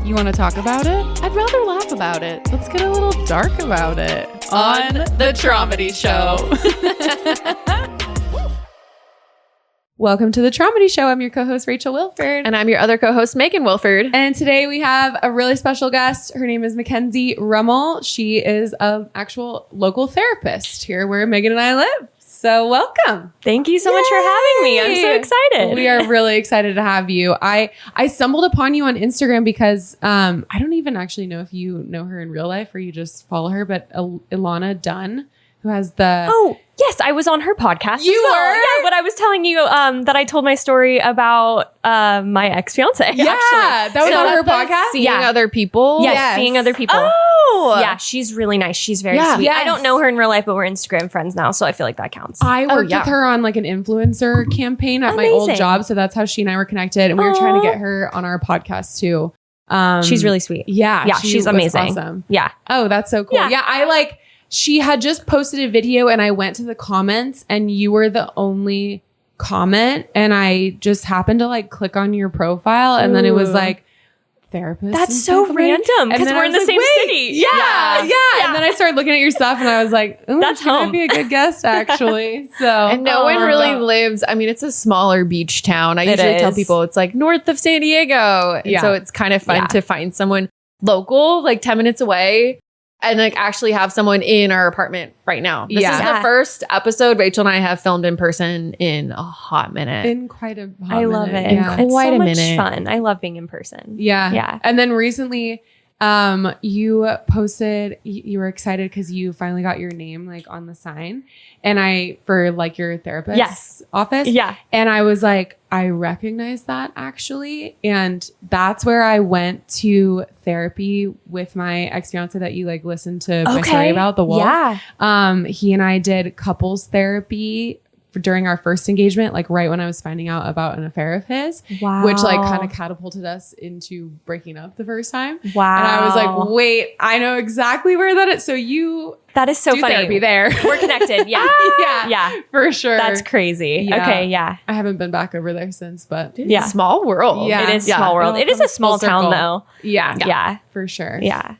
You want to talk about it? I'd rather laugh about it. Let's get a little dark about it on the Traumedy Show. Welcome to the Traumedy Show. I'm your co-host, Rachel Wilford. And I'm your other co-host, Megan Wilford. And today we have a really special guest. Her name is Mackinzie Rummel. She is an actual local therapist here where Megan and I live. So welcome. Thank you so much for having me. I'm so excited. We are really excited to have you. I stumbled upon you on Instagram because I don't even actually know if you know her in real life or you just follow her, but Ilana Dunn, who has the... Oh, yes. I was on her podcast You as well. were? Yeah, but I was telling you that I told my story about my ex-fiance. Yeah, that was on her podcast? Seeing other people? Yes, seeing other people. Oh! Yeah, she's really nice. She's very sweet. Yes. I don't know her in real life, but we're Instagram friends now, so I feel like that counts. I worked with her on like an influencer campaign at my old Amazing. job. So that's how she and I were connected. And we were trying to get her on our podcast too. She's really sweet. Yeah. Yeah, she's was amazing. Awesome. Yeah. Oh, that's so cool. Yeah. She had just posted a video and I went to the comments and you were the only comment. And I just happened to like click on your profile and then it was like, therapist. That's so random because we're in the same city. Yeah. And then I started looking at your stuff and I was like, That's she might home. be a good guest actually. So And no one really lives. I mean, it's a smaller beach town. I usually tell people it's like north of San Diego. And so it's kind of fun to find someone local, like 10 minutes away. And like actually have someone in our apartment right now. This is the first episode Rachel and I have filmed in person in a hot minute. In quite a hot I love minute. it. Yeah. It's Quite so a much minute. fun. I love being in person. Yeah. Yeah. And then recently, you posted, you were excited because you finally got your name like on the sign and for like your therapist's office. Yeah. And I was like, I recognize that actually. And that's where I went to therapy with my ex-fiance that you like listened to my story about, the wolf. Yeah. He and I did couples therapy during our first engagement, like right when I was finding out about an affair of his, which like kind of catapulted us into breaking up the first time. Wow. And I was like, wait, I know exactly where that is. So you that is so do funny. Therapy there. We're connected. Yeah. Yeah, for sure. That's crazy. Yeah. Okay. Yeah. I haven't been back over there since, but Yeah. Small world. Yeah. It is small world. It all It is a comes small full town circle. though. yeah, for sure. Yeah.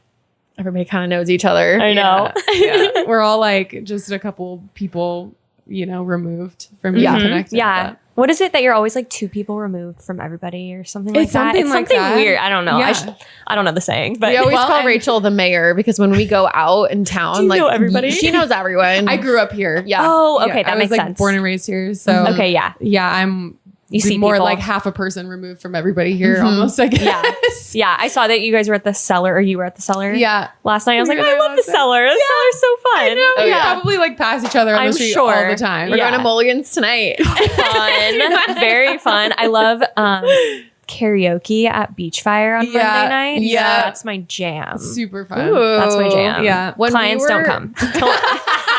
Everybody kind of knows each other. I know. Yeah. We're all like just a couple people, removed from being connected. Yeah. but- What is it that you're always like two people removed from everybody or something like It's that? something It's like something that. weird. I don't know. Yeah. I don't know the saying, but We always call and- Rachel the mayor because when we go out in town, Do you like know everybody? she knows everyone. I grew up here. Yeah. Oh, okay. Yeah, That I makes was like sense. born and raised here. So Okay. Yeah. yeah, I'm You see more people. like half a person removed from everybody here almost, I guess. Yeah. Yeah. I saw that you guys were at the cellar or you were at the cellar Yeah. last night. I was like, We were I there love the last night. cellar. The cellar's so fun. I know. Oh, We yeah. probably like pass each other on I'm the street sure. all the time. We're Yeah. going to Mulligan's tonight. Fun. Very fun. I love karaoke at Beachfire on Monday nights. Yeah. That's my jam. Super fun. That's my jam. Yeah. When Clients we don't were- come.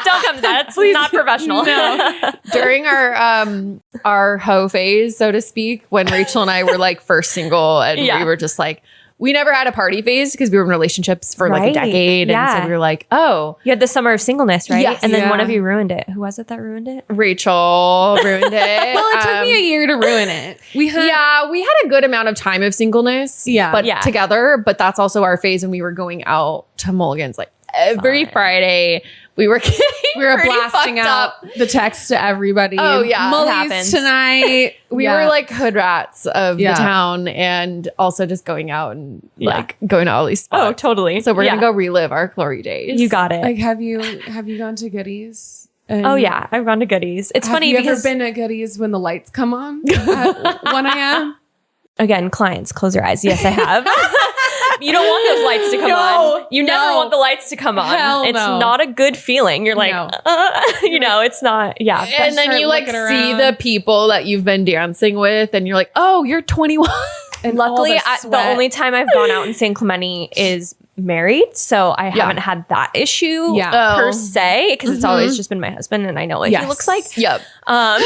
Don't come. That's not professional. No. During our hoe phase, so to speak, when Rachel and I were like first single and Yeah. we were just like, we never had a party phase because we were in relationships for like a Right. decade. And Yeah. so we were like, oh, You had the summer of singleness, right? Yes. And then Yeah. one of you ruined it. Who was it that ruined it? Rachel ruined it. Well, it took me a year to ruin it. We had we had a good amount of time of singleness. Yeah. But Yeah. together. But that's also our phase when we were going out to Mulligan's like every Fun. Friday. We were getting we were pretty blasting fucked out up. the text to everybody. Oh, yeah. It Mullies happens. tonight. We Yeah. were like hood rats of Yeah. the town and also just going out and Yeah. like going to all these spots. totally. So we're gonna go relive our glory days. You got it. like, have you gone to Goodies? And Oh yeah, I've gone to Goodies. It's have funny you because ever been at Goodies when the lights come on at 1 a.m.? again, clients, close your eyes. Yes, I have. You don't want those lights to come on. You never want the lights to come on. Hell It's no. not a good feeling. You're like, No. it's not. Yeah. but- and then start you like looking see around. the people that you've been dancing with and you're like, oh, you're 21. And luckily, all the the sweat. only time I've gone out in San Clemente is married, so I haven't had that issue Yeah. per se because it's always just been my husband, and I know what he looks like. Yep. But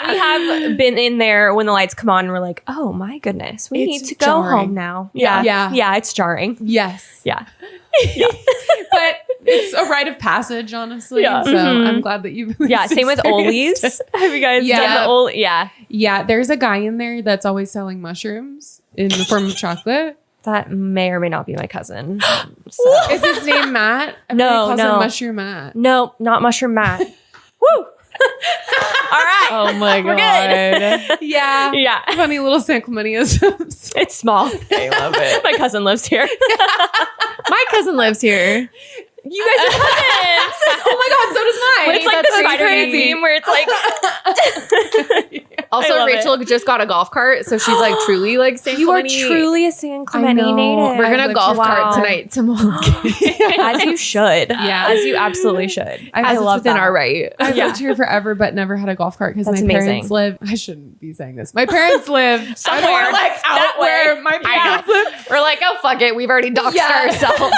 we have been in there when the lights come on. And we're like, oh my goodness, we It's need to go jarring. home now. Yeah. Yeah, it's jarring. Yes. Yeah, But It's a rite of passage, honestly. Yeah. So I'm glad that you've Same with Oli's. Have you guys done the Oli? Yeah. There's a guy in there that's always selling mushrooms in the form of chocolate. That may or may not be my cousin. So. Is his name Matt? No. Him Mushroom Matt. No, not Mushroom Matt. Woo! All right. Oh my We're God. good. Yeah. Funny little San Clementiisms. It's small. I love it. My cousin lives here. My cousin lives here. You guys are cousins. Oh my God, so does mine. It's like That's the so spider crazy. meme where it's like. I Also, love Rachel just got a golf cart, so she's like truly like San You are Clemente. truly a San Clemente native. We're gonna golf Wow. cart tonight to Milwaukee. As you should. Yeah. As you absolutely should. I As love it's within that. our right. I've lived here forever, but never had a golf cart because That's my parents amazing. live. I shouldn't be saying this. My parents live Somewhere, like out that where way. my parents live. We're like, oh fuck it, we've already doxed Yeah. ourselves.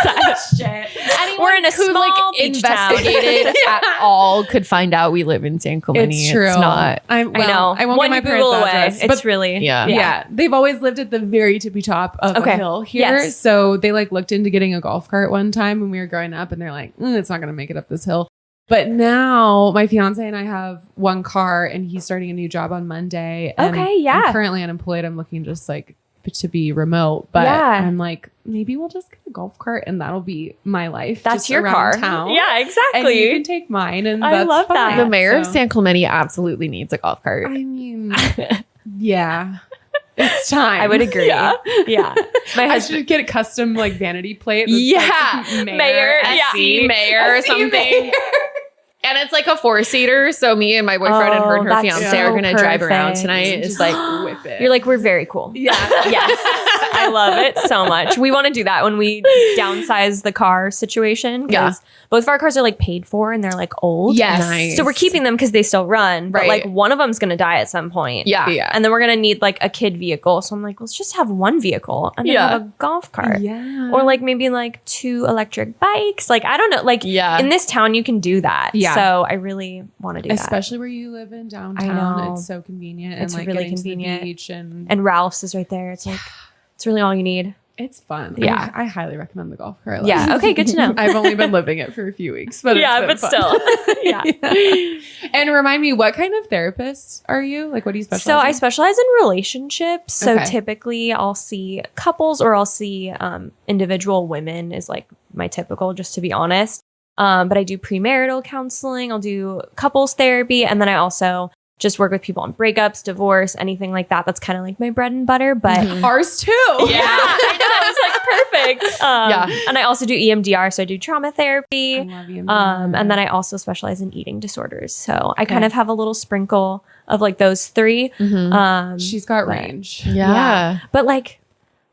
Shit. Anyone We're in a who small beach town. investigated at all could find out we live in San Clemente. It's true. It's not. I know. I won't One get my Google parents' away. address, It's but really. Yeah. they've always lived at the very tippy top of Okay. a hill here. Yes. So they like looked into getting a golf cart one time when we were growing up, and they're like, it's not going to make it up this hill. But now my fiance and I have one car, and he's starting a new job on Monday. And Okay, yeah. I'm currently unemployed. I'm looking just like to be remote, but Yeah. I'm like, maybe we'll just get a golf cart, and that'll be my life. That's just your around car. town. Yeah, And exactly. you can take mine, and I that's love that. fine. The mayor of So- San Clemente absolutely needs a golf cart. I mean, yeah, it's time. I would agree. Yeah. My I husband. should get a custom like vanity plate. That's, Yeah. like, Mayor, SC mayor or SC something. mayor. And it's like a 4-seater. So me and my boyfriend and her and her that's fiance so are going to drive around perfect. tonight. It's Just like, whip it. You're like, we're very cool. yeah. Yes. I love it so much. We want to do that when we downsize the car situation. Yeah. Because both of our cars are like paid for and they're like old. yes. Nice. So we're keeping them because they still run. But Right. like one of them's going to die at some point. Yeah. Yeah. And then we're going to need like a kid vehicle. So I'm like, let's just have one vehicle and then Yeah. have a golf cart. Yeah. Or like maybe like 2 electric bikes. Like, I don't know. Like Yeah. in this town, you can do that. Yeah. So I really want to do that. especially where you live in downtown. know. It's so convenient. It's and like really getting convenient. to the beach And Ralph's is right there. It's like, it's really all you need. it's fun. Yeah. I highly recommend the golf cart. Yeah. Okay. Good to know. I've only been living it for a few weeks, but Yeah, it's been but fun. still. Yeah. And remind me, what kind of therapist are you? Like, what do you specialize So I in? specialize in relationships. So Okay. typically I'll see couples or I'll see individual women is like my typical, just to be honest. But I do premarital counseling. I'll do couples therapy. And then I also just work with people on breakups, divorce, anything like that. That's kind of like my bread and butter. But Ours too. yeah, I know. It's like perfect. Yeah. And I also do EMDR. So I do trauma I therapy. love you. And then I also specialize in eating disorders. So I kind Okay. of have a little sprinkle of like those 3. She's got but- range. Yeah. But like,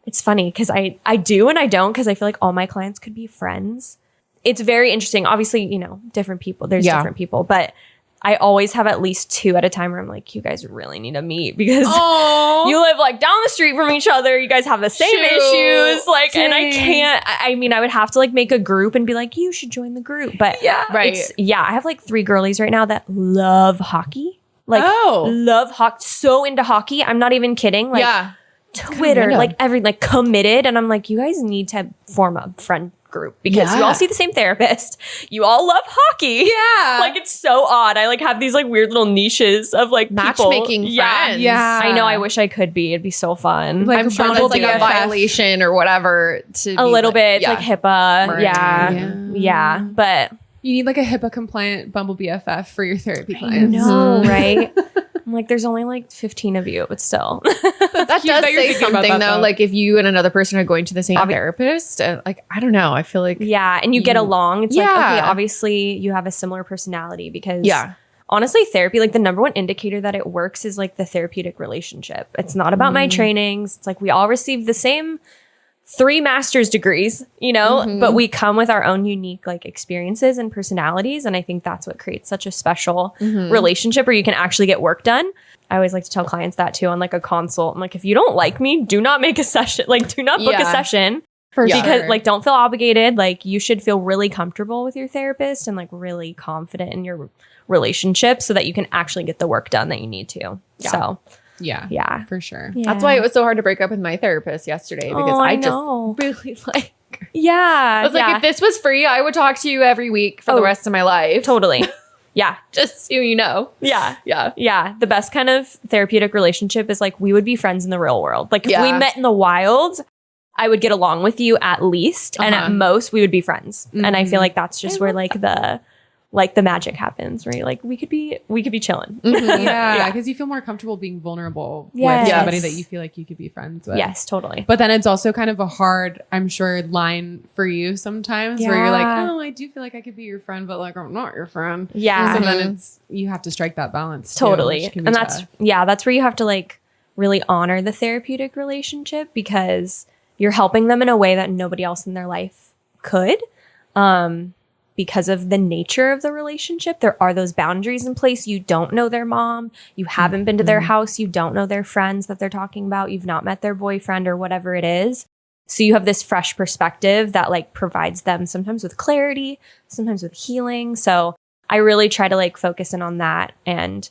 it's funny because I do and I don't because I feel like all my clients could be friends. It's very interesting. Obviously, you know, different people. There's Yeah. different people, but I always have at least 2 at a time where I'm like, you guys really need to meet because Oh, you live like down the street from each other. You guys have the same Shoot. issues. Like, and I Dang. can't, I mean, I would have to like make a group and be like, you should join the group. But Yeah. Right. I have like 3 girlies right now that love hockey. Like, Oh. love hockey, so into hockey. I'm not even kidding. Like, yeah. Twitter, random. like like committed. And I'm like, you guys need to form a friend group because you Yeah. all see the same therapist. You all love hockey. Yeah. Like, it's so odd. I like have these like weird little niches of like Matchmaking people. Yeah. friends. Yeah. I know. I wish I could be. It'd be so fun. Like I'm sure Bumble that's like a BFF. violation or whatever. To a be little bit. It's yeah. like HIPAA. Right. Yeah. Yeah. Yeah. But You need like a HIPAA compliant Bumble BFF for your therapy I clients. know, right? I'm like, there's only like 15 of you, but still. That cute does that you're say thinking about something that, though. though. Like if you and another person are going to the same therapist, like I don't know. I feel like Yeah. And you get along. It's like, Yeah. okay, obviously you have a similar personality because yeah, honestly, therapy, like the number one indicator that it works is like the therapeutic relationship. It's not about my trainings. It's like we all receive the same 3 master's degrees, you know, but we come with our own unique like experiences and personalities. And I think that's what creates such a special relationship where you can actually get work done. I always like to tell clients that too on like a consult. I'm like, if you don't like me, do not make a session. Like, do not book a Yeah. session. For Because sure. like, don't feel obligated. Like, you should feel really comfortable with your therapist and like really confident in your relationship so that you can actually get the work done that you need to. Yeah. So yeah, yeah. for sure. Yeah. that's why it was so hard to break up with my therapist yesterday because Oh, I I know. just really like week. Yeah. I was like, if this was free, I would talk to you every week for the rest of my life. Totally. Yeah. Just so you know. Yeah. Yeah. Yeah. The best kind of therapeutic relationship is like we would be friends in the real world. Like if we met in the wild, I would get along with you at least. And at most we would be friends. And I feel like that's just where like the magic happens, right? Like we could be chilling. Yeah, because you feel more comfortable being vulnerable with somebody that you feel like you could be friends with. Yes, totally. But then it's also kind of a hard, I'm sure, line for you sometimes where you're like, oh, I do feel like I could be your friend, but like I'm not your friend. Yeah. So then you have to strike that balance. Totally. Too, and that's where you have to like really honor the therapeutic relationship because you're helping them in a way that nobody else in their life could. Because of the nature of the relationship, there are those boundaries in place. You don't know their mom. You haven't been to their house. You don't know their friends that they're talking about. You've not met their boyfriend or whatever it is. So you have this fresh perspective that like provides them sometimes with clarity, sometimes with healing. So I really try to like focus in on that. And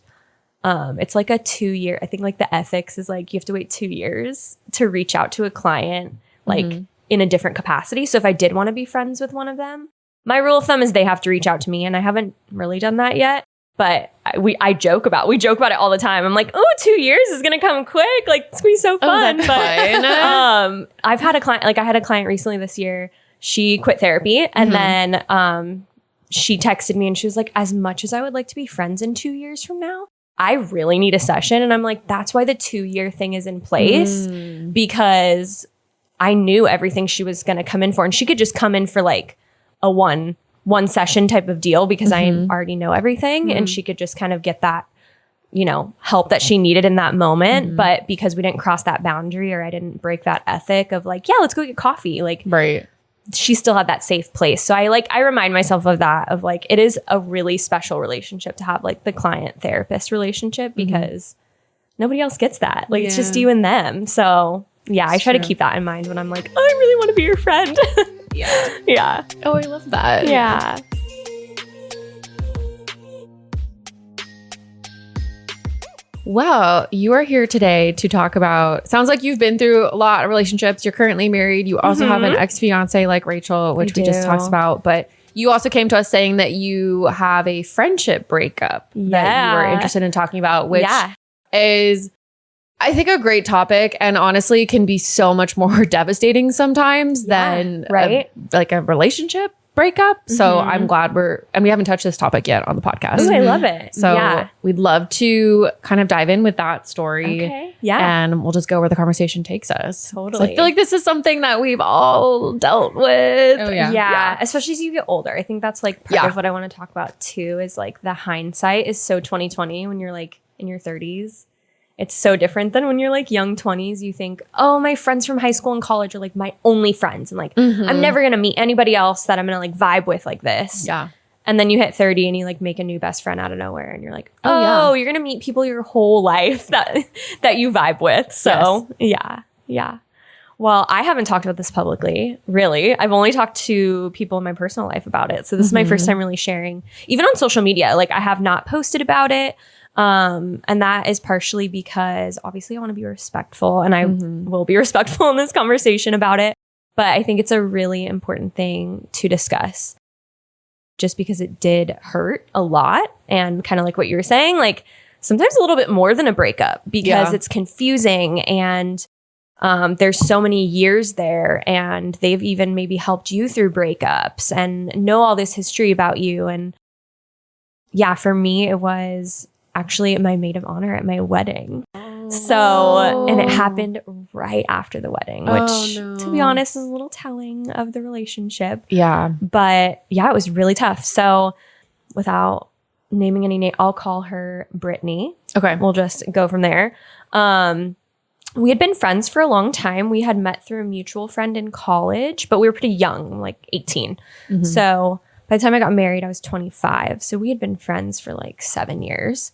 it's like a 2-year, I think like the ethics is like you have to wait 2 years to reach out to a client like in a different capacity. So if I did want to be friends with one of them, my rule of thumb is they have to reach out to me, and I haven't really done that yet. But we joke about it all the time. I'm like, oh, 2 years is gonna come quick. Like it's gonna be so fun. But I've had a client. Like I had a client recently this year. She quit therapy, and then she texted me, and she was like, as much as I would like to be friends in 2 years from now, I really need a session. And I'm like, that's why the 2-year thing is in place because I knew everything she was gonna come in for, and she could just come in for like a one session type of deal because I already know everything and she could just kind of get that, you know, help that she needed in that moment. But because we didn't cross that boundary or I didn't break that ethic of like, yeah, let's go get coffee. Like, she still had that safe place. So I remind myself of that, of like, it is a really special relationship to have like the client therapist relationship because nobody else gets that. Like it's just you and them. So yeah, I try to keep that in mind when I'm like, oh, I really want to be your friend. Yeah. Oh, I love that. Yeah. Well, you are here today to talk about, sounds like you've been through a lot of relationships. You're currently married. You also have an ex-fiance like Rachel, which we just talked about. But you also came to us saying that you have a friendship breakup that you were interested in talking about, which is, I think, a great topic and honestly can be so much more devastating sometimes than like a relationship breakup. So I'm glad we haven't touched this topic yet on the podcast. Ooh, I love it. So we'd love to kind of dive in with that story. Okay. Yeah. And we'll just go where the conversation takes us. Totally. So I feel like this is something that we've all dealt with. Oh, yeah. Yeah. Especially as you get older. I think that's like part of what I want to talk about too, is like the hindsight is so 2020 when you're like in your 30s. It's so different than when you're like young 20s. You think, oh, my friends from high school and college are like my only friends. And like, I'm never going to meet anybody else that I'm going to like vibe with like this. Yeah. And then you hit 30 and you like make a new best friend out of nowhere. And you're like, you're going to meet people your whole life that you vibe with. So yeah. Well, I haven't talked about this publicly, really. I've only talked to people in my personal life about it. So this is my first time really sharing, even on social media. Like I have not posted about it. And that is partially because obviously I want to be respectful and I will be respectful in this conversation about it. But I think it's a really important thing to discuss just because it did hurt a lot. And kind of like what you were saying, like sometimes a little bit more than a breakup because it's confusing and there's so many years there and they've even maybe helped you through breakups and know all this history about you. And yeah, for me, it was actually my maid of honor at my wedding. So, and it happened right after the wedding, which to be honest is a little telling of the relationship. Yeah. But yeah, it was really tough. So without naming any name, I'll call her Brittany. Okay. We'll just go from there. We had been friends for a long time. We had met through a mutual friend in college, but we were pretty young, like 18. So by the time I got married, I was 25. So we had been friends for like 7 years.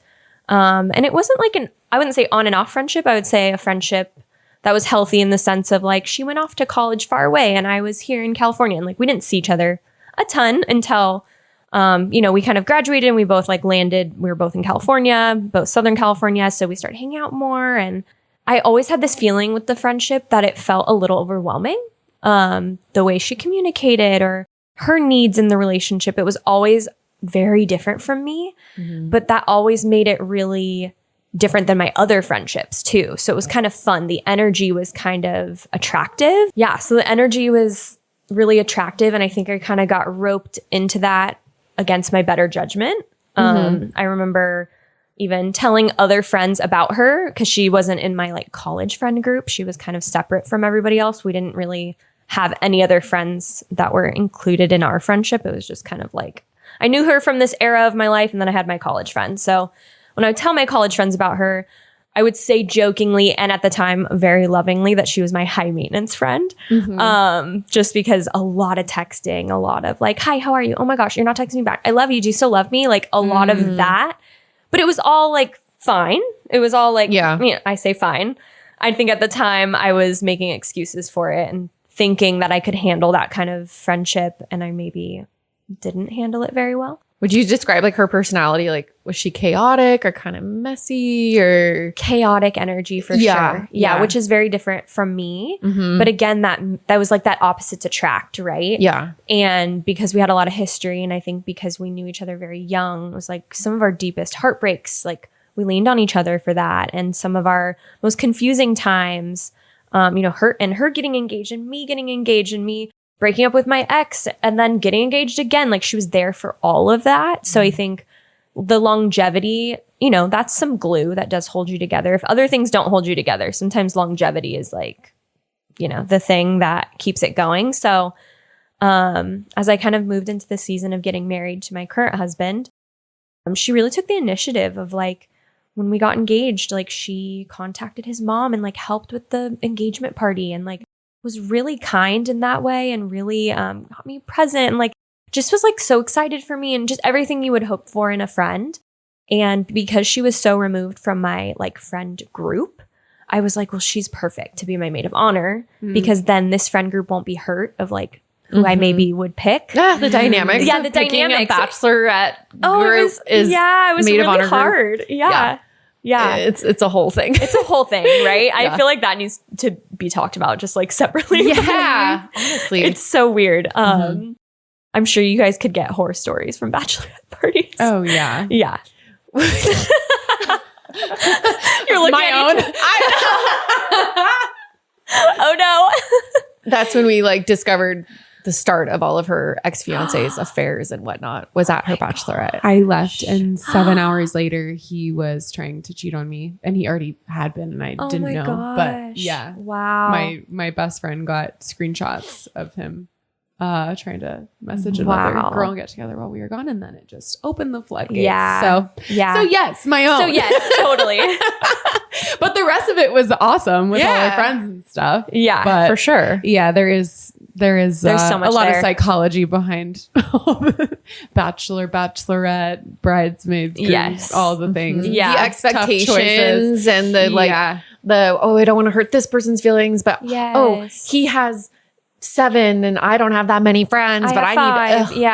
And it wasn't like I wouldn't say on and off friendship. I would say a friendship that was healthy in the sense of like, she went off to college far away and I was here in California and like, we didn't see each other a ton until, we kind of graduated and we both like landed, we were both in California, both Southern California. So we started hanging out more. And I always had this feeling with the friendship that it felt a little overwhelming. the way she communicated or her needs in the relationship. It was always very different from me, but that always made it really different than my other friendships too. So it was kind of fun. The energy was kind of attractive. Yeah. So the energy was really attractive. And I think I kind of got roped into that against my better judgment. I remember even telling other friends about her because she wasn't in my like college friend group. She was kind of separate from everybody else. We didn't really have any other friends that were included in our friendship. It was just kind of like, I knew her from this era of my life, and then I had my college friends. So when I would tell my college friends about her, I would say jokingly and at the time very lovingly that she was my high maintenance friend. Just because a lot of texting, a lot of like, hi, how are you? Oh my gosh, you're not texting me back. I love you. Do you still love me? Like a lot of that. But it was all like fine. It was all like, I say fine. I think at the time I was making excuses for it and thinking that I could handle that kind of friendship, and I maybe didn't handle it very well. Would you describe like her personality? Like, was she chaotic or kind of messy or chaotic energy for sure? Yeah, which is very different from me. But again, that was like that opposites attract, right? Yeah. And because we had a lot of history, and I think because we knew each other very young, it was like some of our deepest heartbreaks, like we leaned on each other for that. And some of our most confusing times, her getting engaged and me getting engaged and me breaking up with my ex and then getting engaged again. Like she was there for all of that. So I think the longevity, that's some glue that does hold you together. If other things don't hold you together, sometimes longevity is like, the thing that keeps it going. So as I kind of moved into the season of getting married to my current husband, she really took the initiative of like, when we got engaged, like she contacted his mom and like helped with the engagement party and like was really kind in that way and really got me present and like just was like so excited for me and just everything you would hope for in a friend. And because she was so removed from my like friend group, I was like, well, she's perfect to be my maid of honor because then this friend group won't be hurt of like who I maybe would pick. The dynamics. Yeah, the dynamics. A bachelorette group it was maid really of honor hard. Group. Yeah. It's a whole thing. It's a whole thing, right? I feel like that needs to be talked about just like separately. Yeah, honestly. It's so weird. I'm sure you guys could get horror stories from bachelorette parties. Oh, yeah. Yeah. You're looking my at own. Oh, no. That's when we like discovered the start of all of her ex-fiance's affairs and whatnot was at her bachelorette. I left and 7 hours later he was trying to cheat on me, and he already had been and I didn't know. Gosh. But yeah. Wow. My best friend got screenshots of him trying to message another girl and get together while we were gone, and then it just opened the floodgates. Yeah. So yes, my own. So yes, totally. But the rest of it was awesome with all our friends and stuff. Yeah, but for sure. Yeah, there's so much a lot there. of psychology behind all the bachelor, bachelorette, bridesmaids, grooms, all the things. Yeah. The expectations and the I don't want to hurt this person's feelings, but he has 7 and I don't have that many friends, but I need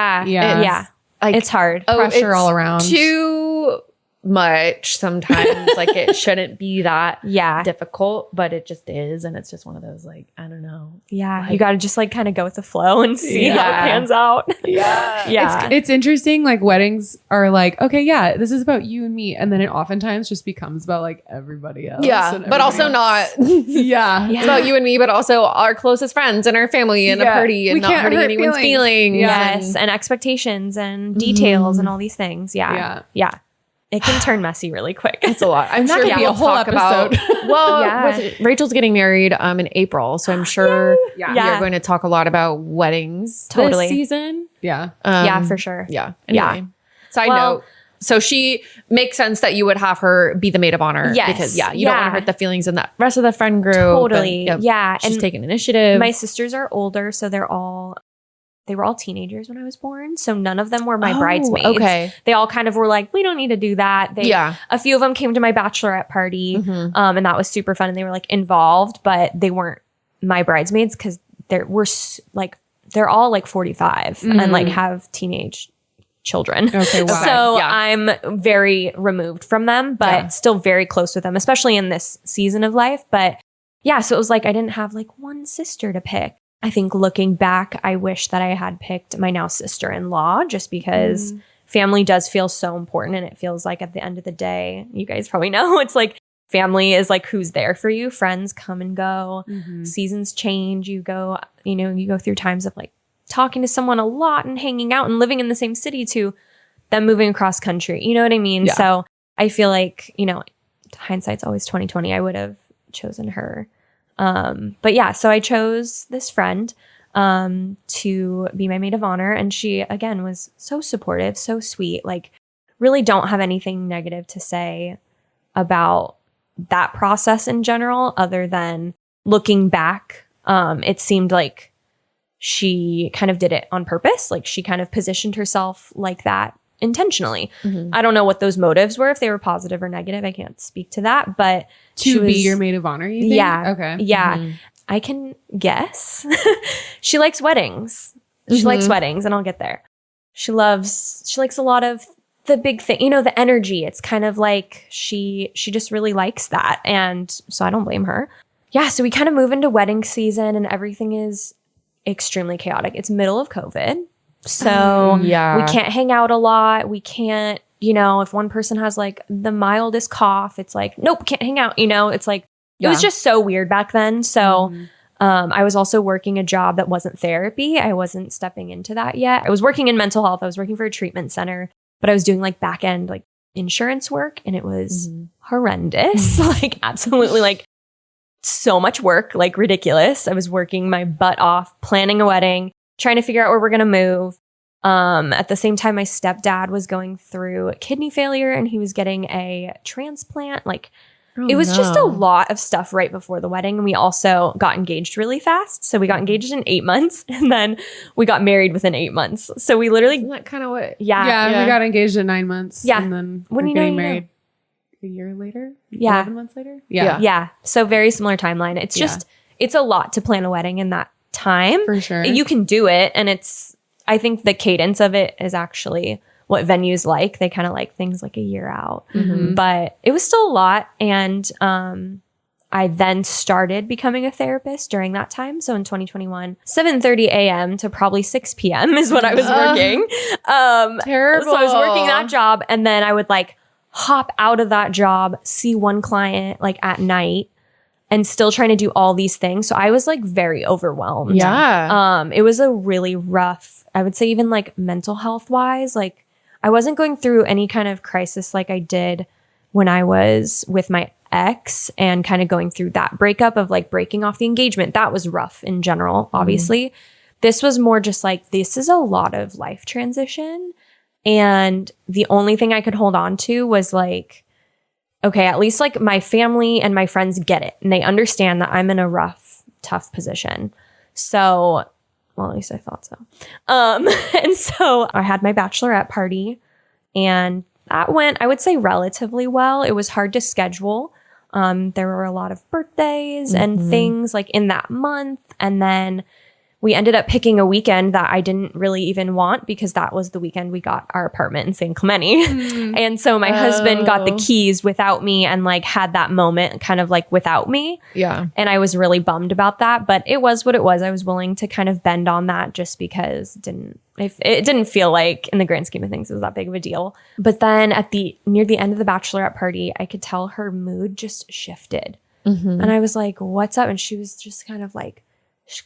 it's hard. Pressure all around. Too much sometimes. Like it shouldn't be that difficult, but it just is, and it's just one of those like, I don't know. Yeah, like, you got to just like kind of go with the flow and see how it pans out. Yeah. It's interesting. Like weddings are like, okay, this is about you and me, and then it oftentimes just becomes about like everybody else. But also not. It's about you and me, but also our closest friends and our family and a party and not hurting anyone's feelings. Yes, and expectations and details and all these things. Yeah. It can turn messy really quick. It's a lot. I'm sure it'll be a whole episode. Rachel's getting married in April, so I'm sure you're going to talk a lot about weddings this season. Yeah, for sure. Yeah. Anyway, side note. So she makes sense that you would have her be the maid of honor because you don't want to hurt the feelings in the rest of the friend group. Totally. And, she's and taking initiative. My sisters are older, so they were all teenagers when I was born. So none of them were my bridesmaids. Okay. They all kind of were like, we don't need to do that. A few of them came to my bachelorette party. And that was super fun. And they were like involved, but they weren't my bridesmaids because they're all like 45 and like have teenage children. Okay. Wow. So I'm very removed from them, but still very close with them, especially in this season of life. But so it was like, I didn't have like one sister to pick. I think looking back, I wish that I had picked my now sister-in-law just because family does feel so important. And it feels like at the end of the day, you guys probably know, it's like family is like who's there for you. Friends come and go. Seasons change. You go through times of like talking to someone a lot and hanging out and living in the same city to them moving across country. You know what I mean? Yeah. So I feel like, hindsight's always 20/20. I would have chosen her. But yeah, so I chose this friend to be my maid of honor. And she, again, was so supportive, so sweet. Like, really don't have anything negative to say about that process in general, other than looking back, it seemed like she kind of did it on purpose. Like, she kind of positioned herself like that intentionally. I don't know what those motives were, if they were positive or negative. I can't speak to that, but to be your maid of honor, you think? Yeah. Okay. Yeah. I can guess. She likes weddings. She likes weddings, and I'll get there. She likes a lot of the big thing, the energy. It's kind of like she just really likes that. And so I don't blame her. Yeah. So we kind of move into wedding season and everything is extremely chaotic. It's middle of COVID. So we can't hang out a lot. We can't, if one person has like the mildest cough, it's like, nope, can't hang out. It's like, it was just so weird back then. So I was also working a job that wasn't therapy. I wasn't stepping into that yet. I was working in mental health. I was working for a treatment center, but I was doing like back end, like insurance work, and it was horrendous. Like, absolutely, like so much work, like ridiculous. I was working my butt off, planning a wedding, trying to figure out where we're going to move. At the same time, my stepdad was going through kidney failure and he was getting a transplant. Like, it was just a lot of stuff right before the wedding. And we also got engaged really fast. So we got engaged in 8 months and then we got married within 8 months. So we literally... Isn't that kind of what... Yeah, we got engaged in 9 months. Yeah. And then when we're getting married a year later? Yeah. 11 months later? Yeah. Yeah. So very similar timeline. It's just, it's a lot to plan a wedding in that time. For sure. You can do it. And I think the cadence of it is actually what venues like. They kind of like things like a year out. But it was still a lot. And I then started becoming a therapist during that time. So in 2021, 7:30 a.m. to probably 6 p.m. is what I was working. Terrible. So I was working that job. And then I would like hop out of that job, see one client like at night, and still trying to do all these things. So I was like very overwhelmed. Yeah. It was a really rough, I would say, even like mental health wise, like I wasn't going through any kind of crisis like I did when I was with my ex and kind of going through that breakup of like breaking off the engagement. That was rough in general, obviously. This was more just like, this is a lot of life transition. And the only thing I could hold on to was like, okay, at least like my family and my friends get it. And they understand that I'm in a rough, tough position. So, well, at least I thought so. And so I had my bachelorette party and that went, I would say, relatively well. It was hard to schedule. There were a lot of birthdays and things like in that month. And then we ended up picking a weekend that I didn't really even want because that was the weekend we got our apartment in San Clemente. And so my husband got the keys without me and like had that moment kind of like without me. Yeah. And I was really bummed about that, but it was what it was. I was willing to kind of bend on that just because it didn't feel like in the grand scheme of things, it was that big of a deal. But then near the end of the bachelorette party, I could tell her mood just shifted. And I was like, what's up? And she was just kind of like,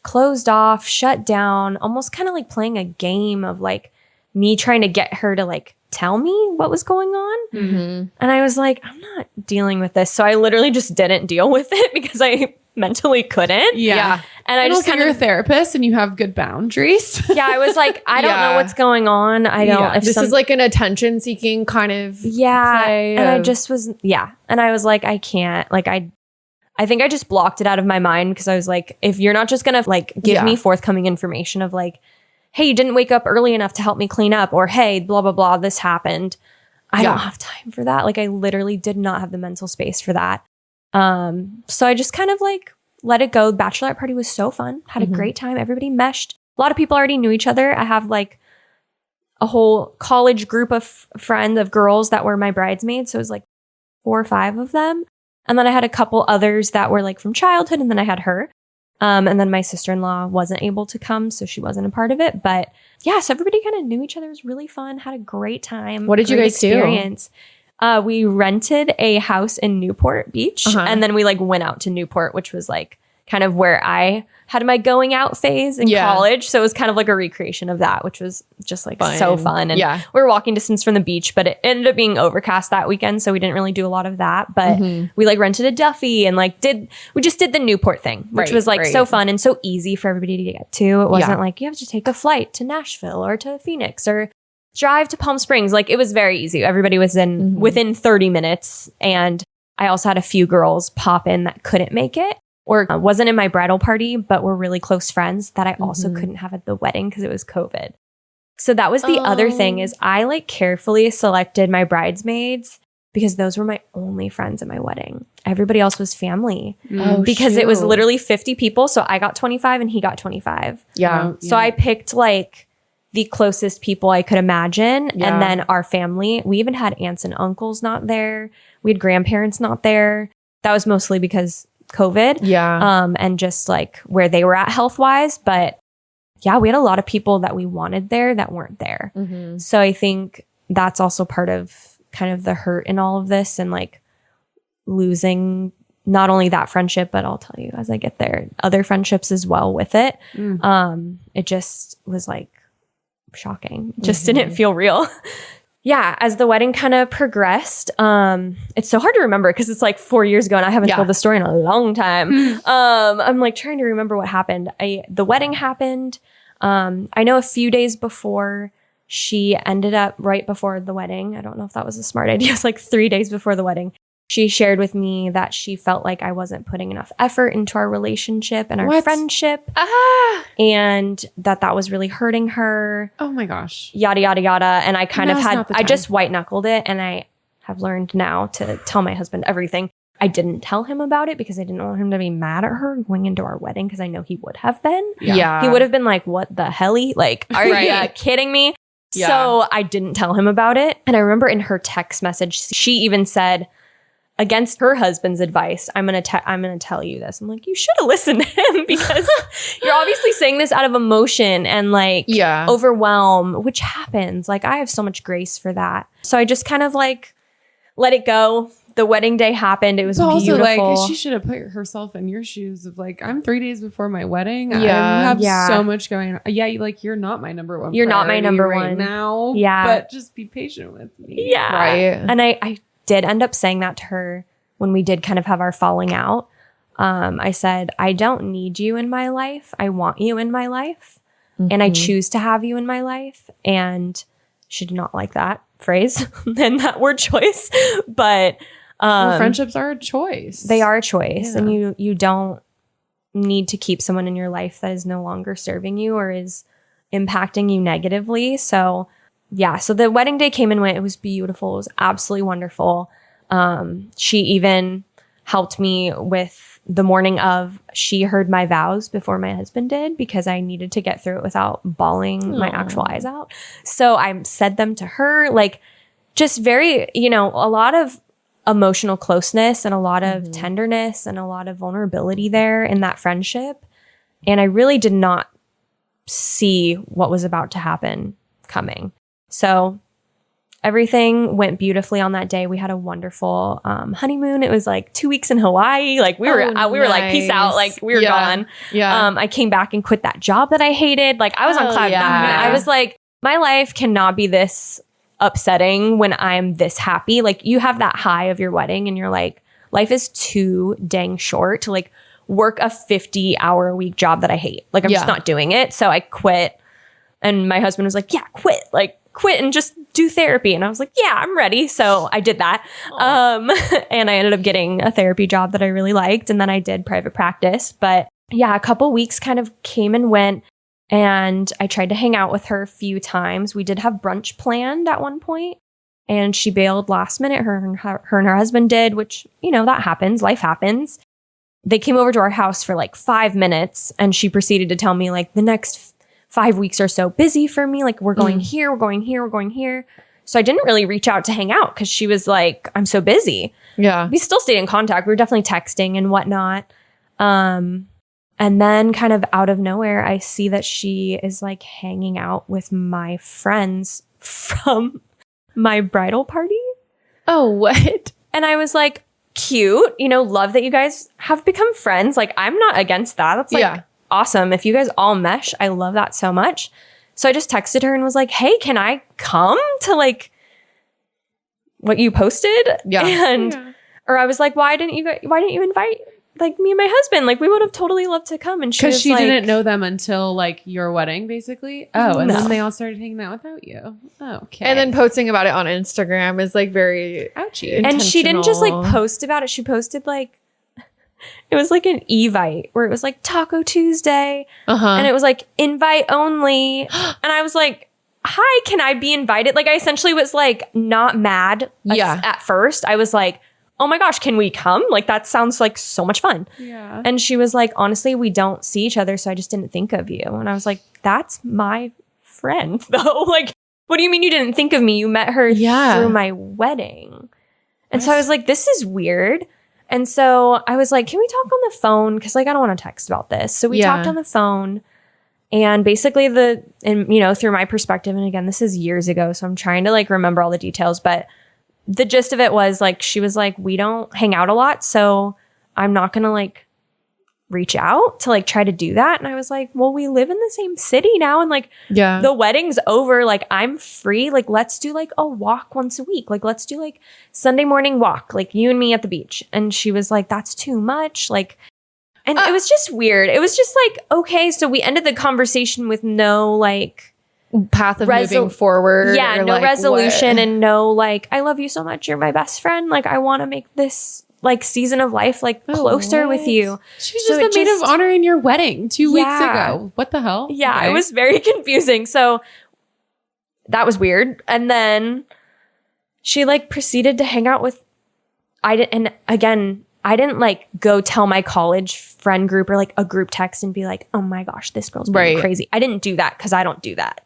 closed off, shut down, almost kind of like playing a game of like me trying to get her to like tell me what was going on. And I was like, I'm not dealing with this. So I literally just didn't deal with it because I mentally couldn't. Yeah. And I just kind of, you're a therapist and you have good boundaries. Yeah. I was like, I don't know what's going on. I don't, if this is like an attention seeking kind of play and I just was, and I was like, I can't, like, I think I just blocked it out of my mind because I was like, if you're not just going to like give me forthcoming information of like, hey, you didn't wake up early enough to help me clean up, or hey, blah, blah, blah, this happened. I don't have time for that. Like I literally did not have the mental space for that. So I just kind of like let it go. Bachelorette party was so fun. Had a great time. Everybody meshed. A lot of people already knew each other. I have like a whole college group of friends of girls that were my bridesmaids. So it was like 4 or 5 of them. And then I had a couple others that were like from childhood, and then I had her. And then my sister-in-law wasn't able to come, so she wasn't a part of it. But yeah, so everybody kind of knew each other. It was really fun. Had a great time. What did you guys do? We rented a house in Newport Beach, and then we like went out to Newport, which was like kind of where I had my going out phase in college. So it was kind of like a recreation of that, which was just like so fun. And we were walking distance from the beach, but it ended up being overcast that weekend. So we didn't really do a lot of that, but we like rented a Duffy and like we just did the Newport thing, which was like so fun and so easy for everybody to get to. It wasn't like you have to take a flight to Nashville or to Phoenix or drive to Palm Springs. Like it was very easy. Everybody was within 30 minutes. And I also had a few girls pop in that couldn't make it or wasn't in my bridal party, but were really close friends that I also couldn't have at the wedding because it was COVID. So that was the other thing is I like carefully selected my bridesmaids because those were my only friends at my wedding. Everybody else was family because it was literally 50 people. So I got 25 and he got 25. Yeah. So I picked like the closest people I could imagine. Yeah. And then our family, we even had aunts and uncles not there. We had grandparents not there. That was mostly because COVID. Yeah. And just like where they were at health wise. But yeah, we had a lot of people that we wanted there that weren't there. So I think that's also part of kind of the hurt in all of this and like losing not only that friendship, but I'll tell you as I get there, other friendships as well with it. It just was like shocking. It just didn't feel real. Yeah, as the wedding kind of progressed, it's so hard to remember because it's like 4 years ago and I haven't told the story in a long time. I'm like trying to remember what happened. The wedding happened. I know a few days before she ended up right before the wedding. I don't know if that was a smart idea. It was like 3 days before the wedding. She shared with me that she felt like I wasn't putting enough effort into our relationship and our friendship. And that was really hurting her. Oh my gosh. Yada, yada, yada. And I kind of I just white knuckled it. And I have learned now to tell my husband everything. I didn't tell him about it because I didn't want him to be mad at her going into our wedding because I know he would have been. Yeah. He would have been like, what the helly? Like, are you kidding me? Yeah. So I didn't tell him about it. And I remember in her text message, she even said, against her husband's advice, I'm gonna tell you this. I'm like, you should have listened to him because you're obviously saying this out of emotion and like overwhelm, which happens. Like I have so much grace for that. So I just kind of like let it go. The wedding day happened. It was beautiful. Like she should have put herself in your shoes of like, I'm 3 days before my wedding. I have so much going on. Yeah, you're not my number one. You're not my number right one now. Yeah, but just be patient with me. Yeah, right. And I did end up saying that to her when we did kind of have our falling out. I said, I don't need you in my life. I want you in my life. And I choose to have you in my life. And she did not like that phrase and that word choice. But friendships are a choice. They are a choice. Yeah. And you don't need to keep someone in your life that is no longer serving you or is impacting you negatively. So yeah, so the wedding day came and went. It was beautiful. It was absolutely wonderful. She even helped me with the morning of, she heard my vows before my husband did because I needed to get through it without bawling my actual eyes out. So I said them to her, like just very, a lot of emotional closeness and a lot of tenderness and a lot of vulnerability there in that friendship. And I really did not see what was about to happen coming. So everything went beautifully on that day. We had a wonderful honeymoon. It was like 2 weeks in Hawaii. Like we were like, peace out. Like we were gone. Yeah. I came back and quit that job that I hated. Like I was on cloud nine. I was like, my life cannot be this upsetting when I'm this happy. Like you have that high of your wedding and you're like, life is too dang short to like work a 50-hour-a-week job that I hate. Like I'm just not doing it. So I quit. And my husband was like, yeah, quit. Like quit and just do therapy. And I was like, yeah, I'm ready. So I did that. And I ended up getting a therapy job that I really liked. And then I did private practice. But yeah, a couple weeks kind of came and went. And I tried to hang out with her a few times. We did have brunch planned at one point. And she bailed last minute. Her and her husband did, which, that happens. Life happens. They came over to our house for like 5 minutes. And she proceeded to tell me like the next 5 weeks are so busy for me. Like we're going here, we're going here, we're going here. So I didn't really reach out to hang out because she was like, I'm so busy. Yeah. We still stayed in contact. We were definitely texting and whatnot. And And then kind of out of nowhere, I see that she is like hanging out with my friends from my bridal party. Oh, what? And I was like, cute, love that you guys have become friends. Like, I'm not against that. That's like awesome. If you guys all mesh, I love that so much. So I just texted her and was like, hey, can I come to like what you posted? Yeah. Or I was like, why didn't you invite like me and my husband? Like, we would have totally loved to come. And because she didn't know them until like your wedding, basically. Oh, and then they all started hanging out without you. Oh, okay. And then posting about it on Instagram is like very ouchy. And she didn't just like post about it. She posted like, it was like an Evite where it was like Taco Tuesday. And it was like invite only. And I was like, hi, can I be invited? Like, I essentially was like not mad at first. I was like, oh my gosh, can we come? Like, that sounds like so much fun. Yeah. And she was like, honestly, we don't see each other, so I just didn't think of you. And I was like, that's my friend, though. Like, what do you mean you didn't think of me? You met her through my wedding. And so I was like, this is weird. And so I was like, can we talk on the phone? Because like, I don't want to text about this. So we talked on the phone. And basically through my perspective, and again, this is years ago, so I'm trying to like remember all the details, but the gist of it was like, she was like, we don't hang out a lot, so I'm not going to like reach out to like try to do that. And I was like, well, we live in the same city now. And like, the wedding's over. Like, I'm free. Like, let's do like a walk once a week. Like, let's do like Sunday morning walk, like you and me at the beach. And she was like, that's too much. Like, and it was just weird. It was just like, okay. So we ended the conversation with no like path of moving forward. Yeah, no like, resolution and no like, I love you so much. You're my best friend. Like, I want to make this like season of life like closer with you. She was just the maid of honor in your wedding 2 weeks ago. What the hell? Yeah, okay. It was very confusing. So that was weird. And then she like proceeded to hang out with I didn't like go tell my college friend group or like a group text and be like, oh my gosh, this girl's being crazy. I didn't do that because I don't do that.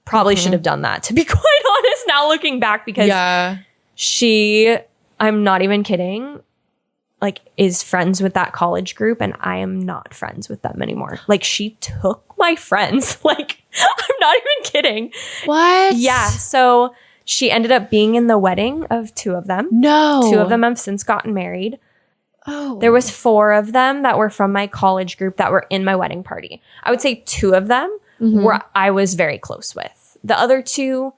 Probably should have done that, to be quite honest, now looking back, because I'm not even kidding, like is friends with that college group and I am not friends with them anymore. Like, she took my friends. Like, I'm not even kidding. What? Yeah. So she ended up being in the wedding of 2 of them. No. 2 of them have since gotten married. Oh. There was 4 of them that were from my college group that were in my wedding party. I would say 2 of them were I was very close with. The other 2,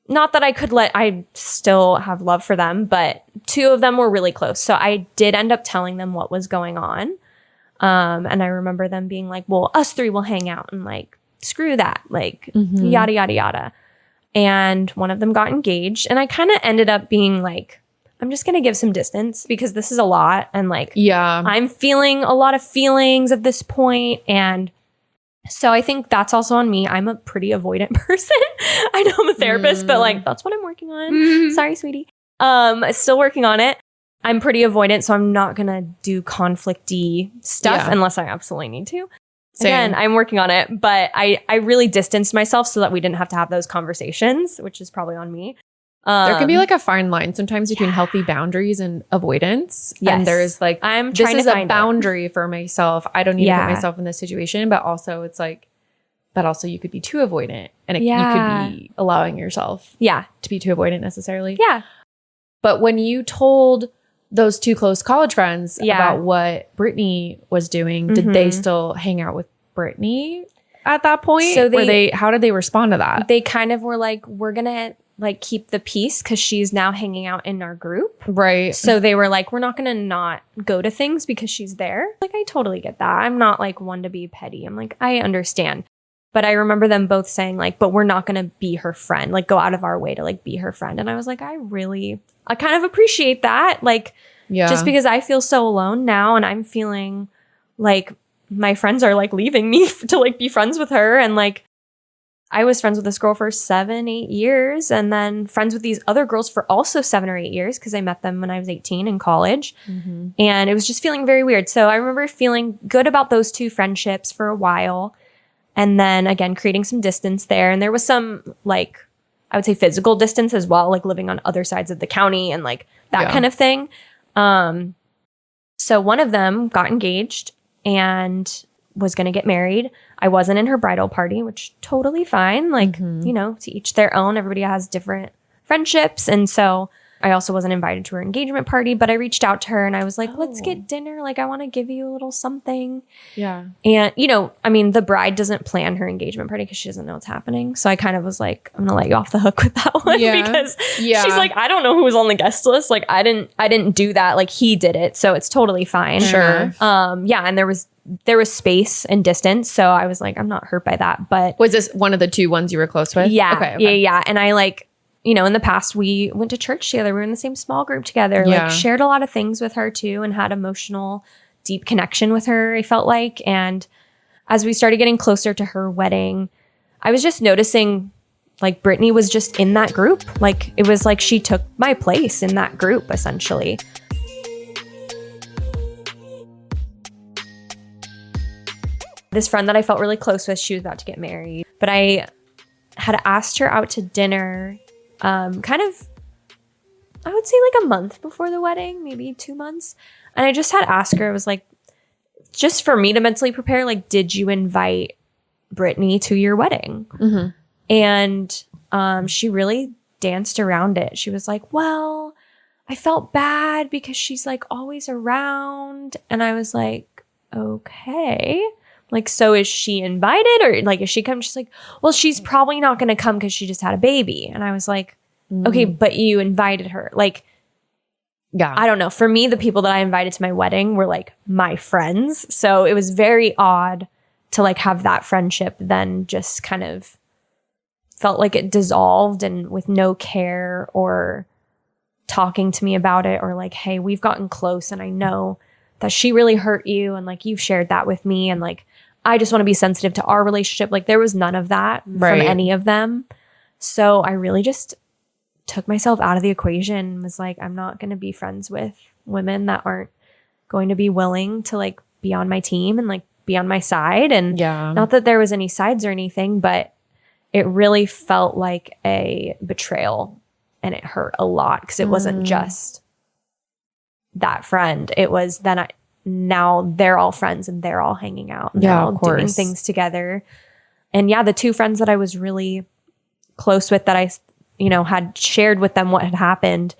not that I still have love for them, but 2 of them were really close. So I did end up telling them what was going on. And I remember them being like, well, us 3 will hang out and like, screw that. Like, yada, yada, yada. And one of them got engaged. And I kind of ended up being like, I'm just going to give some distance because this is a lot. And like, I'm feeling a lot of feelings at this point. And so I think that's also on me. I'm a pretty avoidant person. I know I'm a therapist, but like, that's what I'm working on. Sorry, sweetie. Still working on it. I'm pretty avoidant, so I'm not going to do conflict-y stuff unless I absolutely need to. Same. Again, I'm working on it, but I really distanced myself so that we didn't have to have those conversations, which is probably on me. There can be like a fine line sometimes between healthy boundaries and avoidance. Yes. And there's like, I'm trying this to is find a boundary for myself. I don't need to put myself in this situation, but also it's like, but also you could be too avoidant and you could be allowing yourself to be too avoidant necessarily. Yeah. But when you told those 2 close college friends about what Brittany was doing, did they still hang out with Brittany at that point? So how did they respond to that? They kind of were like, we're going to like keep the peace because she's now hanging out in our group. Right. So they were like, we're not going to not go to things because she's there. Like, I totally get that. I'm not like one to be petty. I'm like, I understand. But I remember them both saying like, but we're not going to be her friend, like go out of our way to like be her friend. And I was like, I kind of appreciate that. Like, just because I feel so alone now and I'm feeling like my friends are like leaving me to like be friends with her. And like, I was friends with this girl for 7-8 years and then friends with these other girls for also 7 or 8 years because I met them when I was 18 in college. And it was just feeling very weird. So I remember feeling good about those 2 friendships for a while. And then again, creating some distance there. And there was some like, I would say physical distance as well, like living on other sides of the county and like that kind of thing. So one of them got engaged and was going to get married. I wasn't in her bridal party, which totally fine. Like, you know, to each their own. Everybody has different friendships. And so I also wasn't invited to her engagement party, but I reached out to her and I was like, let's get dinner. Like, I want to give you a little something. Yeah. And, you know, I mean, the bride doesn't plan her engagement party because she doesn't know what's happening. So I kind of was like, I'm going to let you off the hook with that one because she's like, I don't know who was on the guest list. Like, I didn't do that. Like, he did it. So it's totally fine. Sure. Yeah. And there was space and distance. So I was like, I'm not hurt by that. But was this one of the two ones you were close with? Yeah. Okay. Yeah. And I like, you know, in the past, we went to church together. We were in the same small group together, like shared a lot of things with her too, and had emotional, deep connection with her, I felt like. And as we started getting closer to her wedding, I was just noticing like Brittany was just in that group. Like it was like she took my place in that group, essentially. This friend that I felt really close with, she was about to get married, but I had asked her out to dinner kind of, I would say like a month before the wedding, maybe 2 months. And I just had asked her, I was like, just for me to mentally prepare, like, did you invite Brittany to your wedding? Mm-hmm. And she really danced around it. She was like, well, I felt bad because she's like always around. And I was like, okay. Like, so is she invited or like, is she coming? She's like, well, she's probably not going to come because she just had a baby. And I was like, okay, but you invited her. Like, yeah, I don't know. For me, the people that I invited to my wedding were like my friends. So it was very odd to like have that friendship then just kind of felt like it dissolved and with no care or talking to me about it or like, hey, we've gotten close and I know that she really hurt you and like you've shared that with me and like I just want to be sensitive to our relationship. Like there was none of that from any of them. So I really just took myself out of the equation and was like, I'm not going to be friends with women that aren't going to be willing to like be on my team and like be on my side. And not that there was any sides or anything, but it really felt like a betrayal and it hurt a lot because it wasn't just that friend. It was then now they're all friends and they're all hanging out and they're all doing things together. And yeah, the two friends that I was really close with that I, you know, had shared with them what had happened,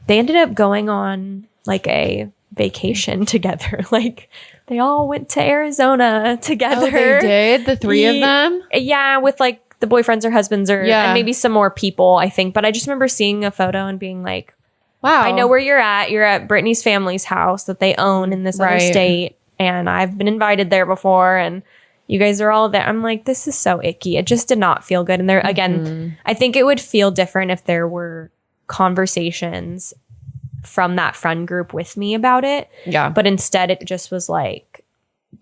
they ended up going on like a vacation together. Like they all went to Arizona together. Oh, they did? The three of them? Yeah, with like the boyfriends or husbands or and maybe some more people, I think. But I just remember seeing a photo and being like, wow, I know where you're at. You're at Brittany's family's house that they own in this other state. And I've been invited there before. And you guys are all there. I'm like, this is so icky. It just did not feel good. And there, again, I think it would feel different if there were conversations from that friend group with me about it. Yeah. But instead, it just was like,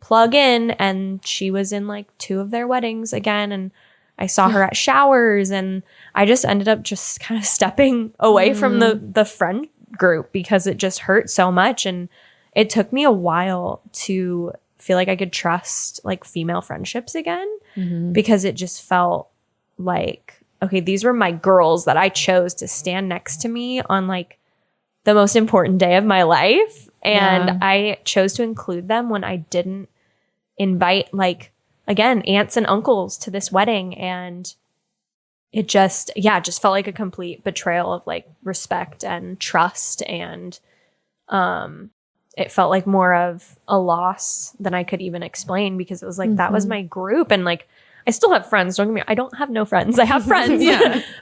plug in. And she was in like 2 of their weddings again. And I saw her at showers. And I just ended up just kind of stepping away from the friend group because it just hurt so much. And it took me a while to feel like I could trust like female friendships again because it just felt like, okay, these were my girls that I chose to stand next to me on like the most important day of my life. And I chose to include them when I didn't invite like, again, aunts and uncles to this wedding. And it just, just felt like a complete betrayal of like respect and trust. And it felt like more of a loss than I could even explain because it was like, that was my group. And like, I still have friends. Don't get me, I don't have no friends. I have friends.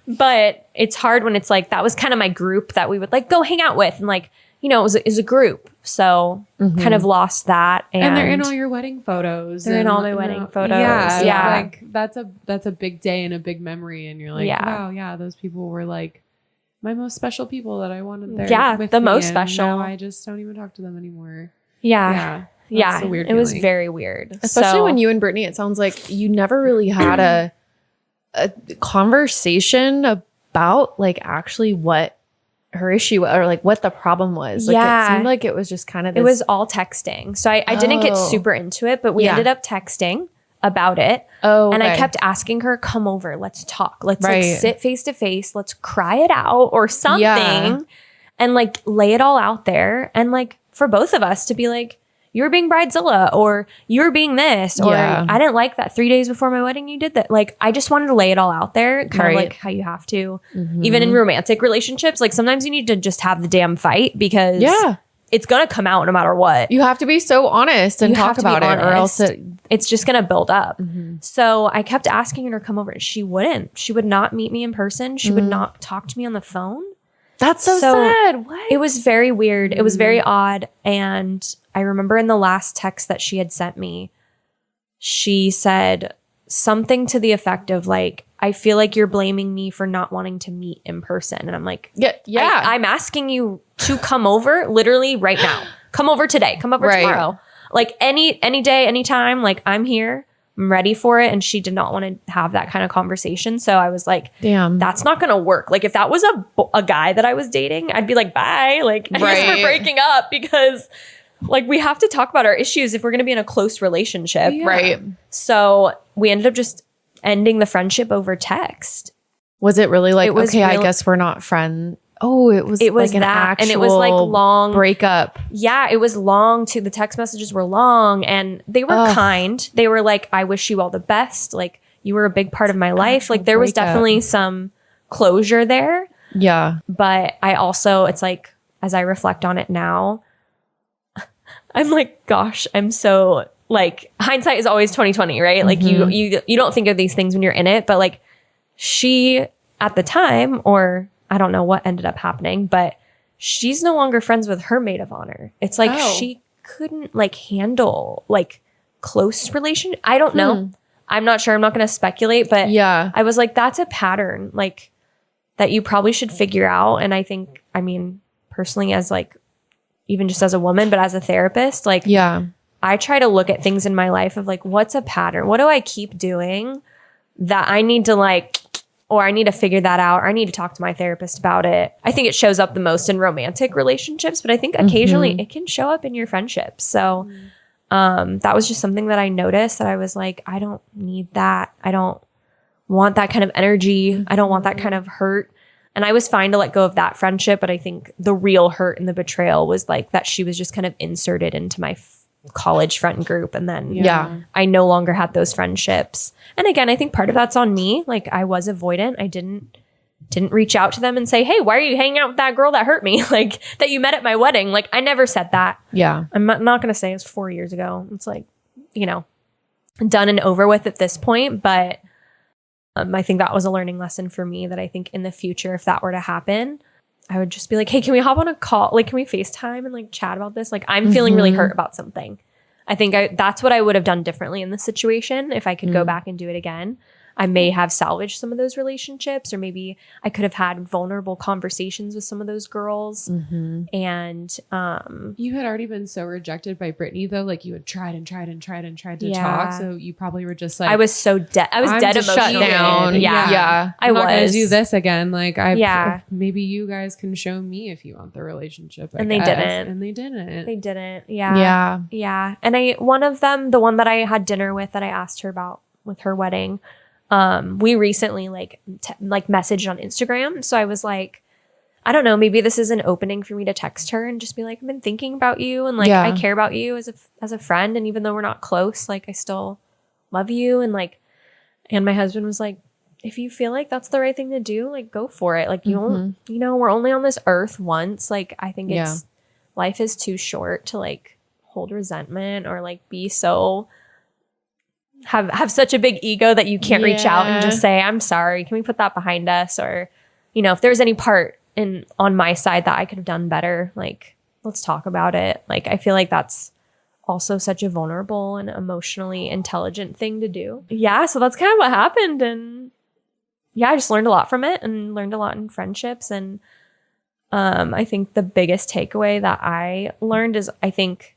But it's hard when it's like, that was kind of my group that we would like go hang out with. And like, you know, it was a group. So kind of lost that. And they're in all your wedding photos. They're in all my wedding photos. Yeah. Like that's a big day and a big memory. And you're like, wow, those people were like my most special people that I wanted there. Yeah, with the most special. Now I just don't even talk to them anymore. Yeah. Yeah. It was very weird. Especially when you and Brittany, it sounds like you never really had a conversation about like actually what her issue or like what the problem was. Like it seemed like it was just kind of it was all texting. So I didn't get super into it, but we ended up texting about it. And I kept asking her, come over, let's talk. Let's like sit face to face. Let's cry it out or something and like lay it all out there. And like for both of us to be like, you were being bridezilla, or you were being this, or I didn't like that 3 days before my wedding you did that. Like, I just wanted to lay it all out there, kind of like how you have to. Even in romantic relationships, like sometimes you need to just have the damn fight, because it's going to come out no matter what. You have to be so honest and talk about it, or else it's just going to build up. So I kept asking her to come over, and she wouldn't. She would not meet me in person. She would not talk to me on the phone. That's so sad. What? It was very weird. It was very odd. And I remember in the last text that she had sent me, she said something to the effect of like, I feel like you're blaming me for not wanting to meet in person. And I'm like, I'm asking you to come over literally right now. Come over today. Come over tomorrow. Like any day, anytime, like I'm here. I'm ready for it. And she did not want to have that kind of conversation. So I was like, damn, that's not going to work. Like if that was a guy that I was dating, I'd be like, bye. Like I guess we're breaking up, because like we have to talk about our issues if we're going to be in a close relationship. Right. So we ended up just ending the friendship over text. Was it really like, I guess we're not friends? Oh, it was like an actual, and it was like long breakup. Yeah, it was long too. The text messages were long, and they were kind. They were like, I wish you all the best. Like, you were a big part of my life. Like, there was definitely some closure there. Yeah. But I also, it's like, as I reflect on it now, I'm like, gosh, I'm so like, hindsight is always 20/20, right? Like you don't think of these things when you're in it, but like she at the time, or I don't know what ended up happening, but she's no longer friends with her maid of honor. It's like she couldn't like handle like close relation. I don't know. I'm not sure. I'm not going to speculate, but I was like, that's a pattern like that you probably should figure out. And I think, I mean, personally, as like, even just as a woman, but as a therapist, like, I try to look at things in my life of like, what's a pattern? What do I keep doing that I need to like, or I need to figure that out, or I need to talk to my therapist about it. I think it shows up the most in romantic relationships, but I think occasionally it can show up in your friendships. So that was just something that I noticed, that I was like, I don't need that. I don't want that kind of energy. I don't want that kind of hurt. And I was fine to let go of that friendship. But I think the real hurt and the betrayal was like that she was just kind of inserted into my college friend group. And then I no longer had those friendships. And again, I think part of that's on me. Like I was avoidant. I didn't reach out to them and say, hey, why are you hanging out with that girl that hurt me? Like that you met at my wedding. Like I never said that. Yeah. I'm not going to say it was 4 years ago. It's like, you know, done and over with at this point. But I think that was a learning lesson for me, that I think in the future, if that were to happen, I would just be like, hey, can we hop on a call? Like, can we FaceTime and like chat about this? Like, I'm feeling really hurt about something. I think that's what I would have done differently in this situation. If I could go back and do it again, I may have salvaged some of those relationships, or maybe I could have had vulnerable conversations with some of those girls. And you had already been so rejected by Brittany, though. Like you had tried to talk. So you probably were just like, I was so dead. I was dead emotionally. Shut down. Yeah. I'm not gonna do this again. Like maybe you guys can show me if you want the relationship. And they didn't. They didn't. Yeah. Yeah. And one of them, the one that I had dinner with, that I asked her about with her wedding, we recently messaged on Instagram. So I was like, I don't know, maybe this is an opening for me to text her and just be like, I've been thinking about you, and like I care about you as a friend, and even though we're not close, like I still love you. And like, and my husband was like, if you feel like that's the right thing to do, like go for it. Like you know, we're only on this earth once. Like I think life is too short to like hold resentment or like be so have such a big ego that you can't reach out and just say, I'm sorry, can we put that behind us? Or, you know, if there's any part on my side that I could have done better, like, let's talk about it. Like, I feel like that's also such a vulnerable and emotionally intelligent thing to do. Yeah. So that's kind of what happened. And yeah, I just learned a lot from it, and learned a lot in friendships. And I think the biggest takeaway that I learned is, I think,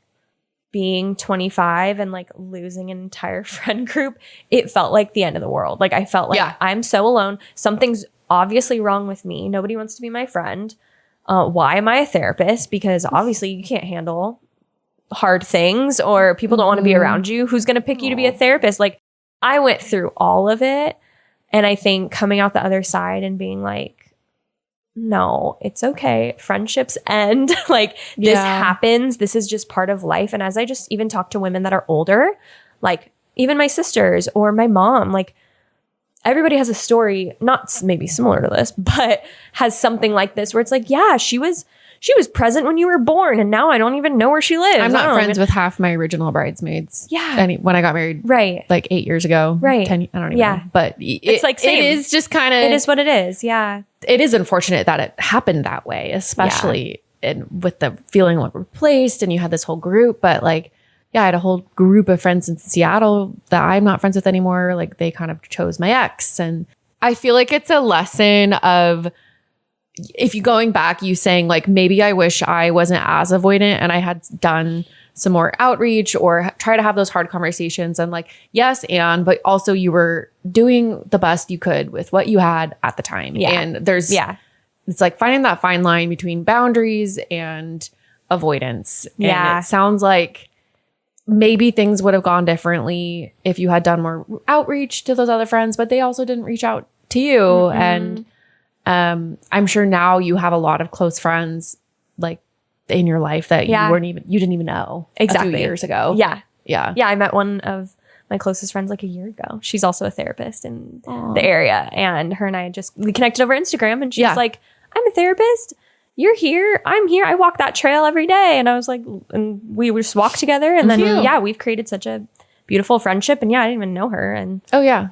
being 25 and like losing an entire friend group, it felt like the end of the world. Like I felt like I'm so alone. Something's obviously wrong with me. Nobody wants to be my friend. Why am I a therapist? Because obviously you can't handle hard things, or people don't want to be around you. Who's going to pick you to be a therapist? Like I went through all of it. And I think coming out the other side and being like, no, it's okay. Friendships end. Like this happens. This is just part of life. And as I just even talk to women that are older, like even my sisters or my mom, like everybody has a story, not maybe similar to this, but has something like this where it's like, yeah, she was present when you were born and now I don't even know where she lives. I'm not friends with half my original bridesmaids. Yeah. When I got married. Right. Like 8 years ago. Right. 10, I don't even know. But it's like same. It is just kind of. It is what it is. Yeah. It is unfortunate that it happened that way, especially with the feeling like replaced and you had this whole group. But like, yeah, I had a whole group of friends in Seattle that I'm not friends with anymore. Like they kind of chose my ex. And I feel like it's a lesson of, if you going back, you saying like, maybe I wish I wasn't as avoidant and I had done some more outreach or try to have those hard conversations. And like, yes, but also you were doing the best you could with what you had at the time. Yeah. And it's like finding that fine line between boundaries and avoidance. Yeah. And it sounds like maybe things would have gone differently if you had done more outreach to those other friends, but they also didn't reach out to you. Mm-hmm. And I'm sure now you have a lot of close friends like in your life that you didn't even know a few years ago. Yeah. Yeah. Yeah. I met one of my closest friends like a year ago. She's also a therapist in the area. And her and I we connected over Instagram and she's like, I'm a therapist. You're here. I'm here. I walk that trail every day. And I was like, and we would just walk together. And then, we've created such a beautiful friendship. And I didn't even know her. And yeah.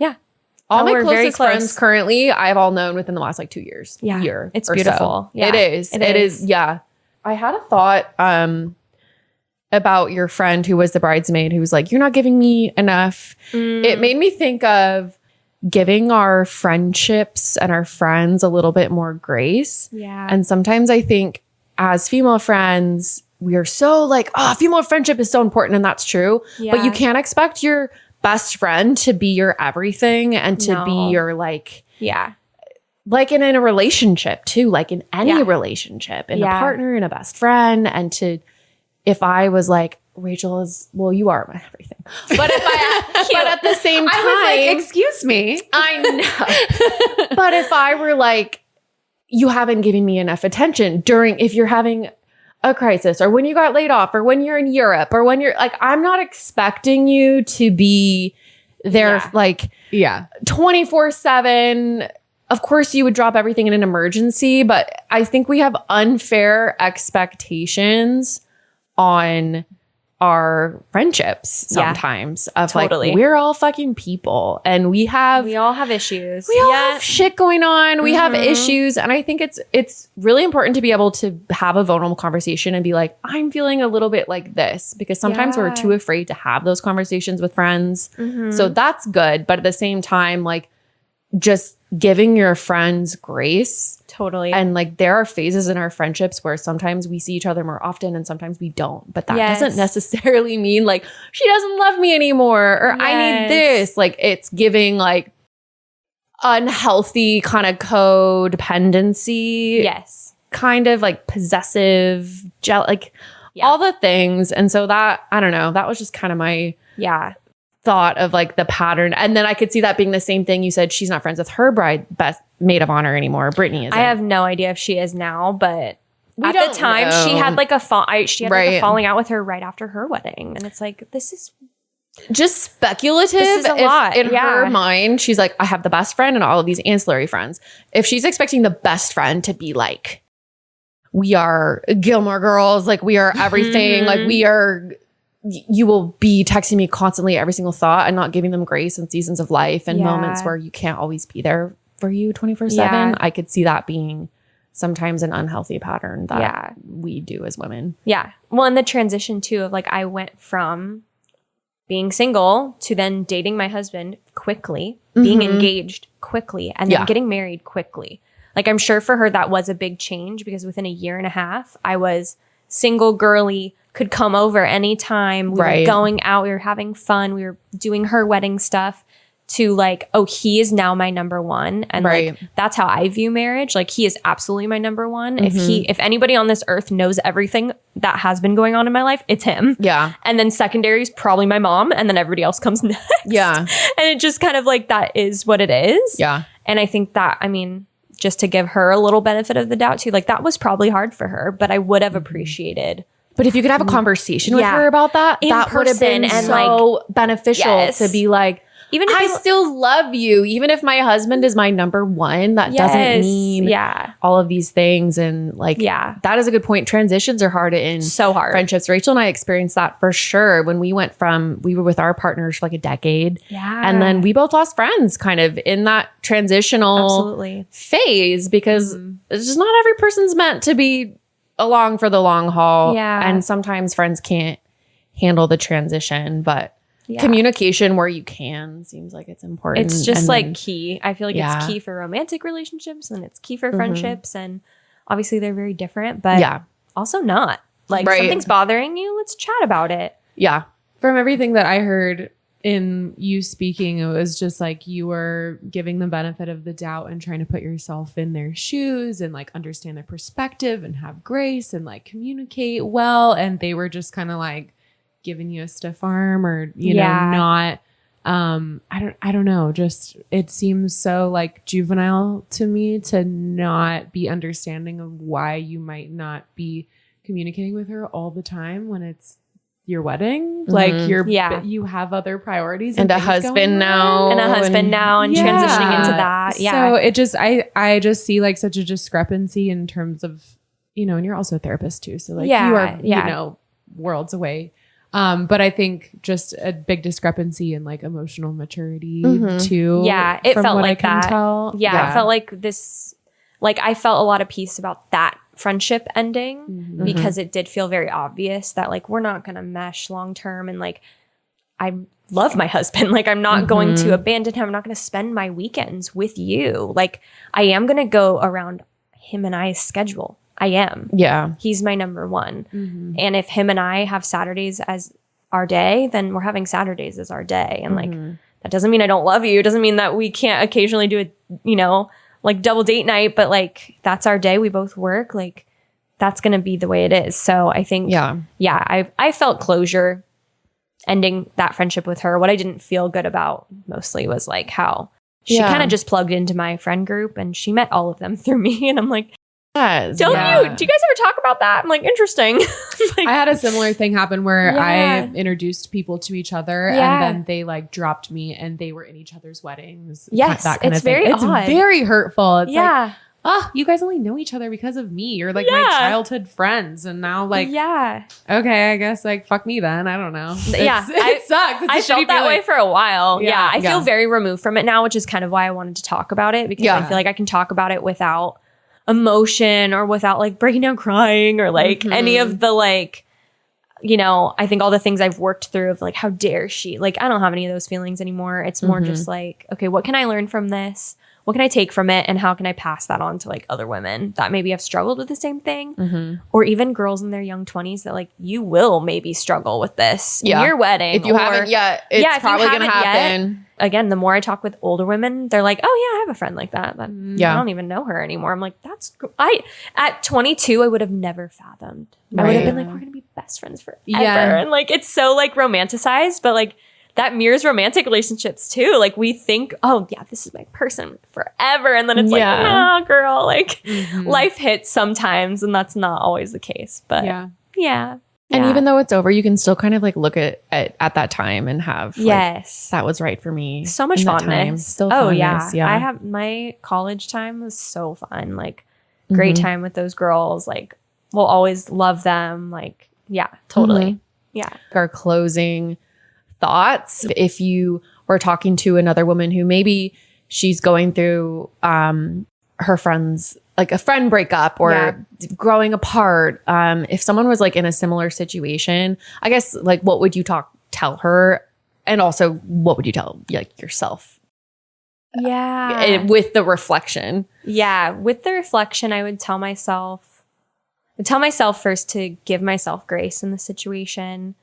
All my closest friends currently, I've all known within the last like 2 years. Yeah. It's beautiful. So. Yeah. It is. Yeah. I had a thought about your friend who was the bridesmaid who was like, you're not giving me enough. It made me think of giving our friendships and our friends a little bit more grace. Yeah. And sometimes I think as female friends, we are so like, female friendship is so important. And that's true. Yeah. But you can't expect your best friend to be your everything and to be your like, like in a relationship too, like in any relationship, in a partner and a best friend. And if I was like, Rachel is, well, you are my everything. But but at the same time, I was like, excuse me. I know. But if I were like, you haven't given me enough attention if you're having a crisis or when you got laid off or when you're in Europe or when you're like, I'm not expecting you to be there 24/7. Of course you would drop everything in an emergency, but I think we have unfair expectations on our friendships sometimes of like, we're all fucking people and we all have issues. We all have shit going on. We have issues. And I think it's really important to be able to have a vulnerable conversation and be like, I'm feeling a little bit like this, because sometimes we're too afraid to have those conversations with friends. So that's good. But at the same time, like just giving your friends grace. Totally. And like there are phases in our friendships where sometimes we see each other more often and sometimes we don't. But that doesn't necessarily mean like she doesn't love me anymore or I need this. Like it's giving like unhealthy kind of codependency. Yes. Kind of like possessive, all the things. And so that, I don't know, that was just kind of my thought of like the pattern. And then I could see that being the same thing. You said she's not friends with her best maid of honor anymore. Brittany isn't. I have no idea if she is now, but at the time she had like a falling out with her right after her wedding. And it's like, this is just speculative. This is a lot. In her mind, she's like, I have the best friend and all of these ancillary friends. If she's expecting the best friend to be like, we are Gilmore Girls, like we are everything, like we are... You will be texting me constantly every single thought and not giving them grace in seasons of life and moments where you can't always be there for you 24/7. I could see that being sometimes an unhealthy pattern that we do as women. Yeah. Well, and the transition too of like, I went from being single to then dating my husband quickly, being engaged quickly, and then getting married quickly. Like I'm sure for her that was a big change because within a year and a half, I was single, girly, could come over anytime. We were going out. We were having fun. We were doing her wedding stuff to like, oh, he is now my number one. And like, that's how I view marriage. Like he is absolutely my number one. If anybody on this earth knows everything that has been going on in my life, it's him. Yeah. And then secondary is probably my mom. And then everybody else comes next. Yeah. And it just kind of like, that is what it is. Yeah. And I think that, I mean, just to give her a little benefit of the doubt too. Like that was probably hard for her, but I would have appreciated. But if you could have a conversation with her about that, that would have been and so beneficial to be like, even if I still love you, even if my husband is my number one, that doesn't mean all of these things. And like, that is a good point. Transitions are hard in friendships. Rachel and I experienced that for sure when we were with our partners for like a decade. And then we both lost friends kind of in that transitional phase because it's just not every person's meant to be along for the long haul. And sometimes friends can't handle the transition, but communication where you can seems like it's important. It's just key. I feel like it's key for romantic relationships and it's key for friendships. And obviously they're very different, but also not. Like something's bothering you, let's chat about it. Yeah. From everything that I heard in you speaking, it was just like you were giving the benefit of the doubt and trying to put yourself in their shoes and like understand their perspective and have grace and like communicate well. And they were just kind of like giving you a stiff arm or, you know, not, I don't know. Just, it seems so like juvenile to me to not be understanding of why you might not be communicating with her all the time when it's your wedding. Like you have other priorities and a husband now and transitioning into that. So it just, I just see like such a discrepancy in terms of, you know, and you're also a therapist too. So like you are, you know, worlds away. But I think just a big discrepancy in like emotional maturity too. Yeah, it felt like that. Yeah, it felt like this, like I felt a lot of peace about that friendship ending because it did feel very obvious that like we're not going to mesh long term. And like, I love my husband. Like I'm not going to abandon him. I'm not going to spend my weekends with you. Like I am going to go around him and I's schedule. I am. Yeah. He's my number one. And if him and I have Saturdays as our day, then we're having Saturdays as our day. And like, that doesn't mean I don't love you. It doesn't mean that we can't occasionally do a, you know, like double date night, but like, that's our day. We both work. Like that's going to be the way it is. So I think, I felt closure ending that friendship with her. What I didn't feel good about mostly was like how she kind of just plugged into my friend group and she met all of them through me. And I'm like, do you guys ever talk about that? I'm like, interesting. Like, I had a similar thing happen where I introduced people to each other and then they like dropped me and they were in each other's weddings. Yes, that kind it's of thing. very odd. It's very hurtful. It's like, oh, you guys only know each other because of me. You're like my childhood friends. And now like, okay, I guess like fuck me then. I don't know. It sucks. It's I felt that way for a while. I feel Yeah. very removed from it now, which is kind of why I wanted to talk about it because I feel like I can talk about it without emotion or without like breaking down crying or like any of the like, you know, I think all the things I've worked through of like, how dare she? Like, I don't have any of those feelings anymore. It's more just like, okay, what can I learn from this? What can I take from it? And how can I pass that on to like other women that maybe have struggled with the same thing? Or even girls in their young 20s that like, you will maybe struggle with this in your wedding. If you haven't yet, it's probably going to happen. Again, the more I talk with older women, they're like, oh yeah, I have a friend like that. But I don't even know her anymore. I'm like, at 22, I would have never fathomed. I would have been like, we're going to be best friends forever. And like, it's so like romanticized, but like, that mirrors romantic relationships too. Like we think, oh yeah, this is my person forever. And then it's like, nah, girl, like life hits sometimes and that's not always the case. But yeah. And even though it's over, you can still kind of like look at that time and have like, that was right for me. So much fondness. Still fondness. I have my college time was so fun. Like great time with those girls. Like we'll always love them. Like, totally. Yeah. Our closing thoughts. If you were talking to another woman who maybe she's going through her friends, like a friend breakup or growing apart, if someone was like in a similar situation, I guess like what would you tell her, and also what would you tell like yourself? With the reflection. With the reflection, I would tell myself first to give myself grace in the situation.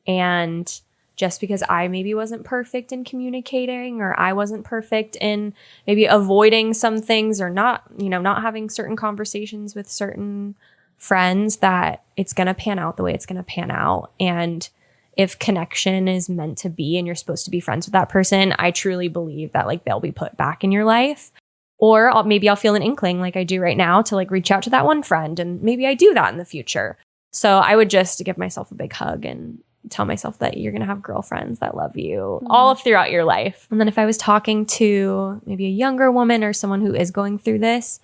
And just because I maybe wasn't perfect in communicating or I wasn't perfect in maybe avoiding some things or not having certain conversations with certain friends, that it's going to pan out the way it's going to pan out. And if connection is meant to be and you're supposed to be friends with that person, I truly believe that like they'll be put back in your life. Or maybe I'll feel an inkling like I do right now to like reach out to that one friend, and maybe I do that in the future. So I would just give myself a big hug and tell myself that you're going to have girlfriends that love you all throughout your life. And then if I was talking to maybe a younger woman or someone who is going through this,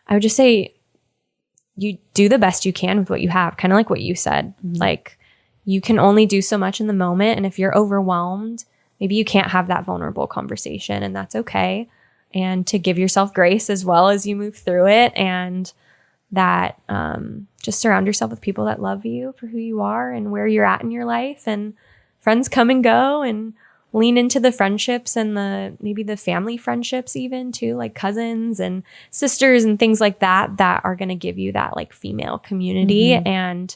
I would just say, you do the best you can with what you have. Kind of like what you said. Like, you can only do so much in the moment. And if you're overwhelmed, maybe you can't have that vulnerable conversation, and that's okay. And to give yourself grace as well as you move through it, and that just surround yourself with people that love you for who you are and where you're at in your life. And friends come and go, and lean into the friendships and maybe the family friendships even too, like cousins and sisters and things like that are going to give you that like female community. And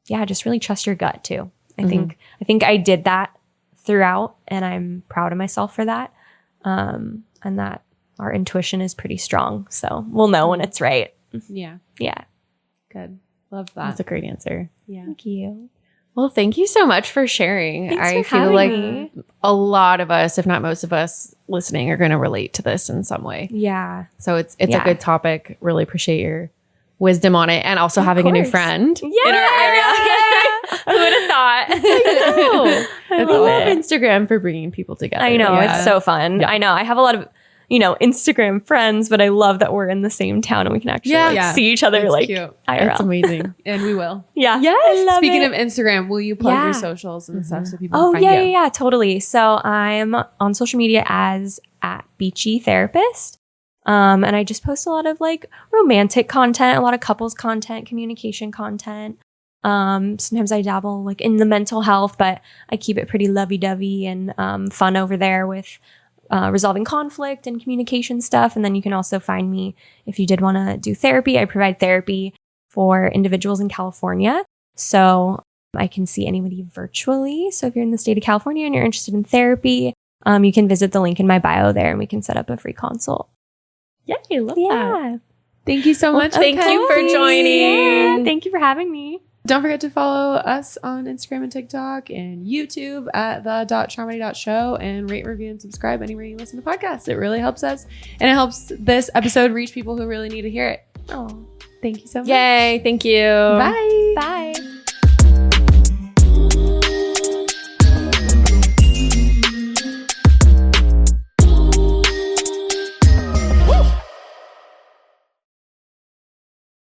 just really trust your gut too. I think I did that throughout, and I'm proud of myself for that. And that our intuition is pretty strong. So we'll know when it's right. Yeah. Yeah. Good. Love that. That's a great answer. Yeah. Thank you. Well, thank you so much for sharing. Thanks I for feel like having me. a lot of us, if not most of us listening, are going to relate to this in some way. Yeah. So it's a good topic. Really appreciate your wisdom on it, and also having a new friend Yeah. in our area. Who would have thought? I love Instagram for bringing people together. I know. Yeah. It's so fun. Yeah. I know. I have a lot of, Instagram friends, but I love that we're in the same town and we can actually see each other It's cute. IRL. It's amazing. And we will. Yeah. Yes. Speaking of Instagram, will you plug your socials and stuff so people Oh, can find you? yeah, totally. So I'm on social media as @Beachy Therapist. And I just post a lot of like romantic content, a lot of couples content, communication content. Sometimes I dabble like in the mental health, but I keep it pretty lovey-dovey and fun over there with resolving conflict and communication stuff. And then you can also find me if you did want to do therapy. I provide therapy for individuals in California. So I can see anybody virtually. So if you're in the state of California and you're interested in therapy, you can visit the link in my bio there and we can set up a free consult. Yeah, I love that. Thank you so much. Thank you for joining. Yeah, thank you for having me. Don't forget to follow us on Instagram and TikTok and YouTube at the.traumedy.show, and rate, review, and subscribe anywhere you listen to podcasts. It really helps us, and it helps this episode reach people who really need to hear it. Oh, Thank you so much. Yay. Thank you. Bye. bye.